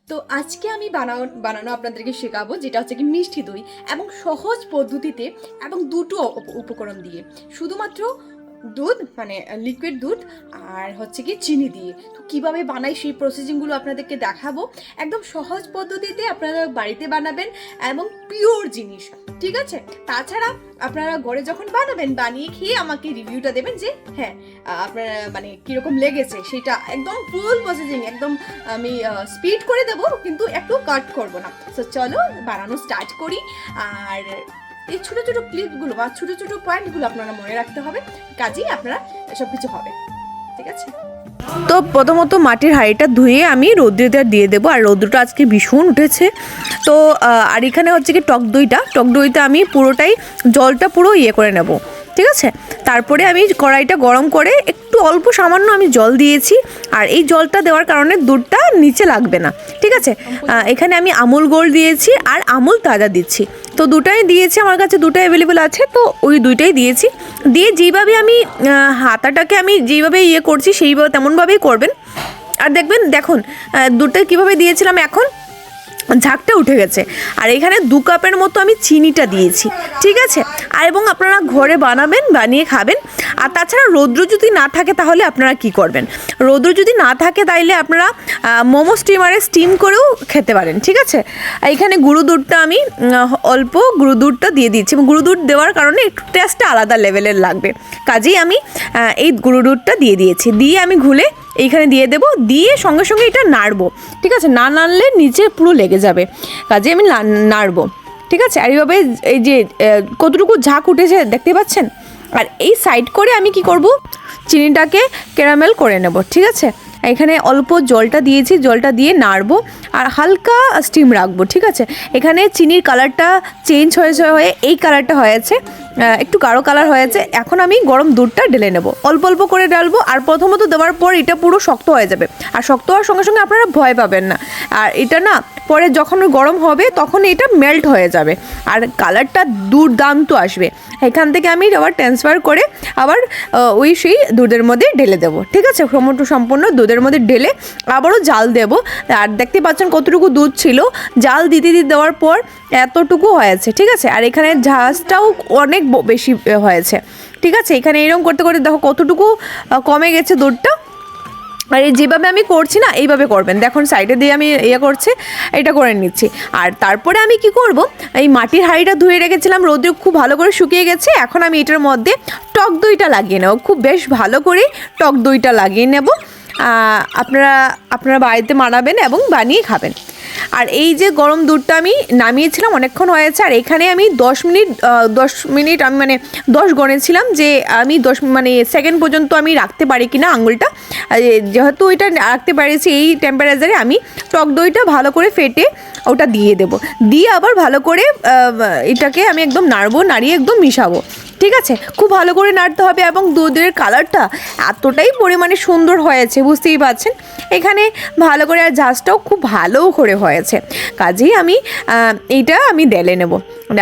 তো আজকে আমি বানানো আপনাদেরকে শেখাবো, যেটা হচ্ছে কি মিষ্টি দই, এবং সহজ পদ্ধতিতে এবং দুটো উপকরণ দিয়ে, শুধুমাত্র দুধ মানে লিকুইড দুধ আর হচ্ছে কি চিনি দিয়ে। তো কীভাবে বানাই সেই প্রসেসিংগুলো আপনাদেরকে দেখাবো। একদম সহজ পদ্ধতিতে আপনারা বাড়িতে বানাবেন এবং পিওর জিনিস, ঠিক আছে? তাছাড়া আপনারা ঘরে যখন বানাবেন, বানিয়ে খেয়ে আমাকে রিভিউটা দেবেন যে হ্যাঁ আপনারা মানে কীরকম লেগেছে। সেটা একদম ফুল প্রসেসিং, একদম আমি স্পিড করে দেবো, কিন্তু একটু কাট করবো না। তো চলো বানানো স্টার্ট করি। আর এই ছোটো ছোটো ক্লিপগুলো বা ছোটো ছোটো পয়েন্টগুলো আপনারা মনে রাখতে হবে, কাজেই আপনারা সব কিছু হবে, ঠিক আছে? তো প্রথমত মাটির হাঁড়িটা ধুয়ে আমি রৌদ্রতে দিয়ে দেবো। আর রৌদ্রটা আজকে ভীষণ উঠেছে। তো আর এখানে হচ্ছে কি টক দইটা আমি পুরোটাই জলটা পুরো করে নেব, ঠিক আছে? তারপরে আমি কড়াইটা গরম করে একটু অল্প সামান্য আমি জল দিয়েছি। আর এই জলটা দেওয়ার কারণে দুধটা নিচে লাগবে না, ঠিক আছে? এখানে আমি আমুল গোল্ড দিয়েছি আর আমুল তাজা দিচ্ছি। তো দুটাই দিয়েছি, আমার কাছে দুটো অ্যাভেলেবেল আছে, তো ওই দুইটাই দিয়েছি। দিয়ে যেইভাবে আমি হাতাটাকে আমি যেইভাবে করছি সেইভাবে তেমনভাবেই করবেন। আর দেখুন দুধটা কীভাবে দিয়েছিলাম, এখন ঝাঁকটা উঠে গেছে। আর এখানে 2 কাপের মতো আমি চিনিটা দিয়েছি, ঠিক আছে? আর এবং আপনারা ঘরে বানাবেন, বানিয়ে খাবেন। আর তাছাড়া রৌদ্র যদি না থাকে তাহলে আপনারা কি করবেন, রৌদ্র যদি না থাকে তাইলে আপনারা মোমো স্টিমারে স্টিম করেও খেতে পারেন, ঠিক আছে? এখানে গুঁড়ো দুধটা আমি অল্প গুঁড়ো দুধটা দিয়ে দিচ্ছি, এবং গুঁড়ো দুধ দেওয়ার কারণে একটু টেস্টটা আলাদা লেভেলের লাগবে, কাজেই আমি এই গুঁড়ো দুধটা দিয়ে দিয়েছি। দিয়ে আমি ঘুলে এইখানে দিয়ে দেবো, দিয়ে সঙ্গে সঙ্গে এটা নাড়বো, ঠিক আছে? না নাড়লে নিচে পুরো লেগে যাবে, কাজে আমি নাড়বো, ঠিক আছে? আর এইভাবে এই যে কতটুকু ঝাঁক উঠেছে দেখতে পাচ্ছেন। আর এই সাইড করে আমি কি করব, চিনিটাকে ক্যারামেল করে নেব, ঠিক আছে? এখানে অল্প জলটা দিয়েছি, জলটা দিয়ে নাড়বো আর হালকা স্টিম রাখবো, ঠিক আছে? এখানে চিনির কালারটা চেঞ্জ হয়ে এই কালারটা হয়েছে, একটু গাঢ় কালার হয়েছে। এখন আমি গরম দুধটা ঢেলে নেব, অল্প অল্প করে ঢালবো। আর প্রথমত দেওয়ার পর এটা পুরো শক্ত হয়ে যাবে, আর শক্ত হওয়ার সঙ্গে সঙ্গে আপনারা ভয় পাবেন না। আর এটা না পরে যখন গরম হবে তখন এটা মেল্ট হয়ে যাবে, আর কালারটা দুর্দান্ত আসবে। এখান থেকে আমি আবার ট্রান্সফার করে আবার সেই দুধের মধ্যে ঢেলে দেবো, ঠিক আছে? সম্পূর্ণ দুধের মধ্যে ঢেলে আবারও জাল দেবো। আর দেখতে পাচ্ছেন কতটুকু দুধ ছিল, জাল দিতে দেওয়ার পর এতটুকু হয়েছে, ঠিক আছে? আর এখানে ঝাঁজটাও অনেক বেশি হয়েছে, ঠিক আছে? এখানে এরকম করতে করতে দেখো কতটুকু কমে গেছে দুধটা। আর যেভাবে আমি করছি না এইভাবে করবেন। দেখুন সাইডে দিয়ে আমি করছে, এটা করে নিচ্ছি। আর তারপরে আমি কি করব, এই মাটির হাঁড়িটা ধুয়ে রেখেছিলাম, রোদে খুব ভালো করে শুকিয়ে গেছে। এখন আমি এটার মধ্যে টক দইটা লাগিয়ে নেব, খুব বেশ ভালো করে টক দইটা লাগিয়ে নেব। আপনারা বাড়িতে বানাবেন এবং বানিয়ে খাবেন। আর এই যে গরম দুধটা আমি নামিয়েছিলাম, অনেকক্ষণ হয়েছে। আর এখানে আমি 10 মিনিট আমি মানে 10 গণেছিলাম যে আমি 10 সেকেন্ড পর্যন্ত আমি রাখতে পারি কিনা আঙুলটা। যেহেতু এটা রাখতে পারিছি, এই টেম্পারেচারে আমি টক দইটা ভালো করে ফেটে ওটা দিয়ে দেবো। দিয়ে আবার ভালো করে এটাকে আমি একদম নাড়িয়ে একদম মিশাবো, ঠিক আছে? খুব ভালো করে নাড়তে হবে। এবং দুধের কালারটা এতটাই পরিমাণে সুন্দর হয়েছে, বুঝতেই পারছেন। এখানে ভালো করে আর ঝাঁজটাও খুব ভালো করে হয়েছে, কাজেই আমি এইটা আমি ঢেলে নেব।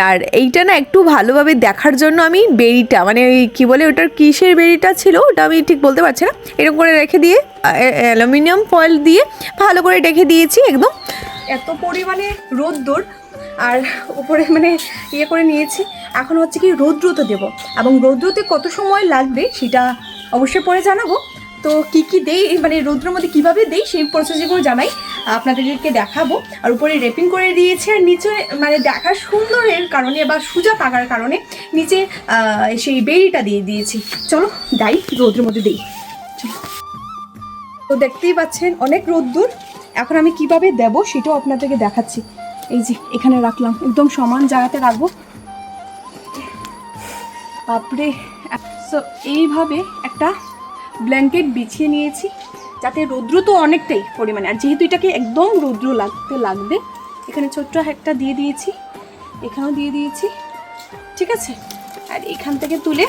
আর এইটা না একটু ভালোভাবে দেখার জন্য আমি বেরিটা মানে ওই কী বলে ওটার কিসের বেরিটা ছিল ওটা আমি ঠিক বলতে পারছি না, এরকম করে রেখে দিয়ে অ্যালুমিনিয়াম ফয়েল দিয়ে ভালো করে রেখে দিয়েছি। একদম এত পরিমাণে রোদ্দুর আর উপরে করে নিয়েছি। এখন হচ্ছে কি রৌদ্রতে দেবো, এবং রৌদ্রতে কত সময় লাগবে সেটা অবশ্যই পরে জানাবো। তো কী দেই রৌদ্রের মধ্যে কীভাবে দেই সেই প্রসেসিংগুলো জানাই, আপনাদেরকে দেখাবো। আর উপরে রেপিং করে দিয়েছি, আর নিচে দেখার সুন্দরের কারণে বা সোজা থাকার কারণে নিচে সেই বেরিটা দিয়ে দিয়েছি। চলো যাই রৌদ্রের মধ্যে দিই। তো দেখতেই পাচ্ছেন অনেক রোদ্দুর। এখন আমি কিভাবে দেব সেটাও আপনাদেরকে দেখাচ্ছি। এই যে এখানে রাখলাম, একদম সমান জায়গাতে রাখবো। তারপরে এইভাবে একটা ব্ল্যাঙ্কেট বিছিয়ে নিয়েছি, যাতে রৌদ্র তো অনেকটাই পরিমাণে, আর যেহেতু এটাকে একদম রৌদ্র লাগবে, এখানে ছোট্ট একটা দিয়ে দিয়েছি, এখানেও দিয়ে দিয়েছি, ঠিক আছে? আর এখান থেকে তুলে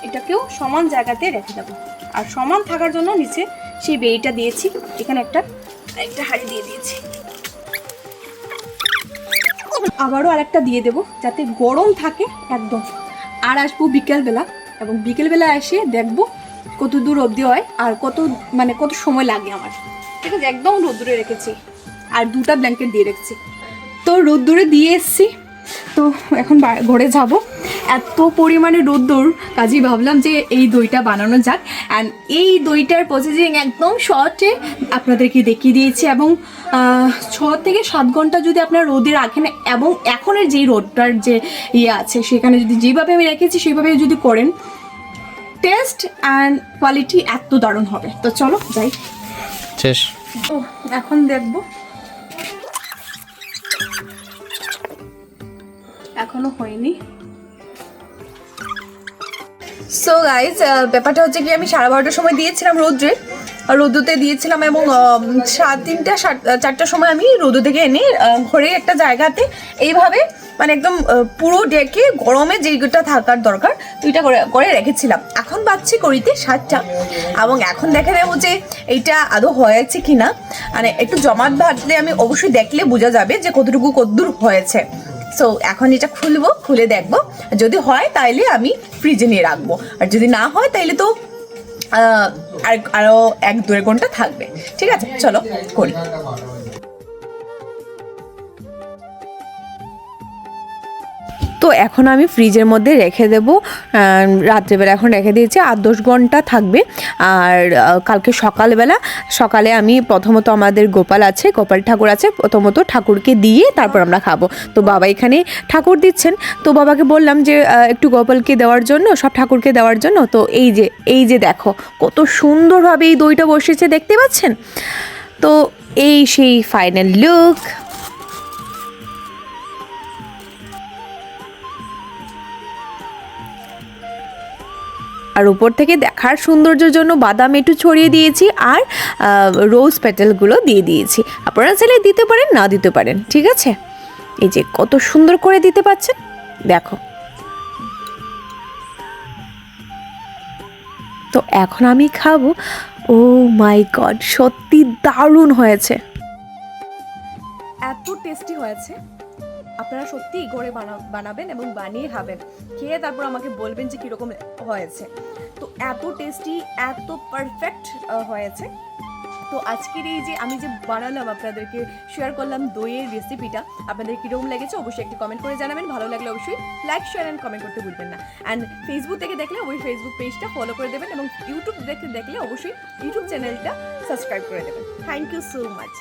এটাকেও সমান জায়গাতে রেখে দেবো। আর সমান থাকার জন্য নিচে সেই বেড়িটা দিয়েছি, এখানে একটা হাঁড়ি দিয়ে দিয়েছি, আবারও আরেকটা দিয়ে দেবো যাতে গরম থাকে একদম। আর আসবো বিকেলবেলা, এবং বিকেলবেলা এসে দেখবো কত দূর অবধি হয় আর কত সময় লাগে আমার। ঠিক আছে, একদম রোদ্দুরে রেখেছি আর 2টা ব্ল্যাঙ্কেট দিয়ে রেখেছি। তো রোদ্দুরে দিয়ে এসছি, তো এখন ঘরে যাব। এত পরিমাণে রোদ্দুর, কাজেই ভাবলাম যে এই দইটা বানানো যাক। অ্যান্ড এই দইটার প্রসেসিং একদম শর্টে আপনাদেরকে দেখিয়ে দিয়েছি, এবং 6 থেকে 7 ঘন্টা যদি আপনারা রোদে রাখেন, এবং এখনের যেই রোদটার যে আছে সেখানে যদি যেভাবে আমি রেখেছি সেইভাবে যদি করেন, টেস্ট অ্যান্ড কোয়ালিটি এত দারুণ হবে। তো চলো যাই। শেষ। তো এখন দেখবো, এখনো হয়নি। সো গাইজ, ব্যাপারটা হচ্ছে কি, আমি 12:30টার সময় দিয়েছিলাম রোদ্দুতে দিয়েছিলাম, এবং 4টার সময় আমি রোদ্দু থেকে এনে ঘরে একটা জায়গাতে এইভাবে মানে একদম পুরো ডেকে গরমে যেইটা থাকার দরকার ওইটা করে রেখেছিলাম। এখন বাজছে করিতে 7টা, এবং এখন দেখে নেবো যে এইটা আদৌ হয়েছে কিনা। মানে একটু জমাট বাঁধলে আমি অবশ্যই দেখলে বোঝা যাবে যে কতদূর হয়েছে। সো এখন এটা খুলে দেখবো, যদি হয় তাইলে আমি ফ্রিজে নিয়ে রাখবো, আর যদি না হয় তাইলে তো আরো 1-2 ঘন্টা থাকবে। ঠিক আছে, চলো করি। তো এখন আমি ফ্রিজের মধ্যে রেখে দেবো, রাত্রেবেলা এখন রেখে দিয়েছি, 8-10 ঘন্টা থাকবে। আর কালকে সকালে আমি প্রথমত আমাদের গোপাল ঠাকুর আছে, প্রথমত ঠাকুরকে দিয়ে তারপর আমরা খাবো। তো বাবা এখানে ঠাকুর দিচ্ছেন, তো বাবাকে বললাম যে একটু গোপালকে দেওয়ার জন্য, সব ঠাকুরকে দেওয়ার জন্য। তো এই যে দেখো কত সুন্দরভাবে এই দইটা বসেছে, দেখতে পাচ্ছেন? তো এই সেই ফাইনাল লুক। আর উপর থেকে দেখার সৌন্দর্যের জন্য বাদাম একটু ছড়িয়ে দিয়েছি, আর রোজ পেটালগুলো দিয়ে দিয়েছি। আপনারা চাইলে দিতে পারেন, না দিতে পারেন, ঠিক আছে? এই যে কত সুন্দর করে দিতে পারছেন, দেখো। তো এখন আমি খাবো। ও মাই গড, সত্যি দারুণ হয়েছে, এত টেস্টি হয়েছে। আপনারা সত্যিই ঘরে বানাবেন এবং বানিয়ে খাবেন, খেয়ে তারপর আমাকে বলবেন যে কীরকম হয়েছে। তো এত টেস্টি, এত পারফেক্ট হয়েছে। তো আজকের এই যে আমি যে বানালাম, আপনাদেরকে শেয়ার করলাম দইয়ের রেসিপিটা, আপনাদের কীরকম লেগেছে অবশ্যই একটি কমেন্ট করে জানাবেন। ভালো লাগলে অবশ্যই লাইক, শেয়ার অ্যান্ড কমেন্ট করতে ভুলবেন না। অ্যান্ড ফেসবুক থেকে দেখলে অবশ্যই ফেসবুক পেজটা ফলো করে দেবেন, এবং ইউটিউব দেখলে অবশ্যই ইউটিউব চ্যানেলটা সাবস্ক্রাইব করে দেবেন। Thank you so much.